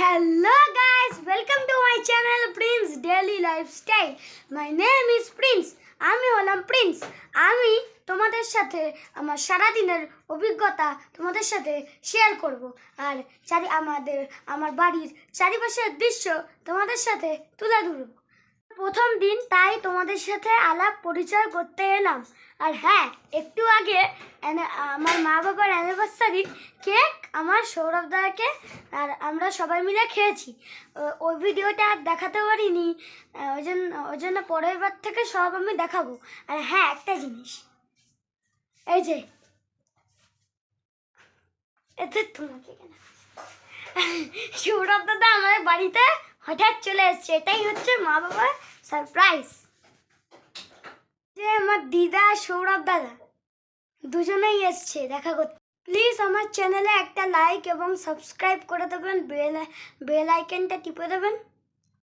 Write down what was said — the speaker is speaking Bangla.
Hello guys, welcome to my channel Prince Daily Lifestyle. My name is Prince. আমি হলাম প্রিন্স। আমি তোমাদের সাথে আমার সারাদিনের অভিজ্ঞতা তোমাদের সাথে শেয়ার করব আর আমার বাড়ির চারিপাশের দৃশ্য তোমাদের সাথে তুলে ধরব। প্রথম দিন তাই তোমাদের সাথে আলাপ পরিচয় করতে এলাম। আর হ্যাঁ, একটু আগে আমার মা বাবার অ্যানিভার্সারির কেক আমার সৌরভ দাকে আর আমরা সবাই মিলে খেয়েছি। ওই ভিডিওটা আর দেখাতে পারিনি, ওই জন্য পরের বার থেকে সব আমি দেখাবো। আর হ্যাঁ, একটা জিনিস, এই যে এতে তোমাকে কেন সৌরভ দাদা আমাদের বাড়িতে হঠাৎ চলে এসছে, এটাই হচ্ছে মা বাবার সারপ্রাইজ। যে আমার দিদা সৌরভ দাদা দুজনেই এসছে দেখা করতে। প্লিজ আমার চ্যানেলে একটা লাইক এবং সাবস্ক্রাইব করে দেবেন, বেল আইকনটা টিপে দেবেন।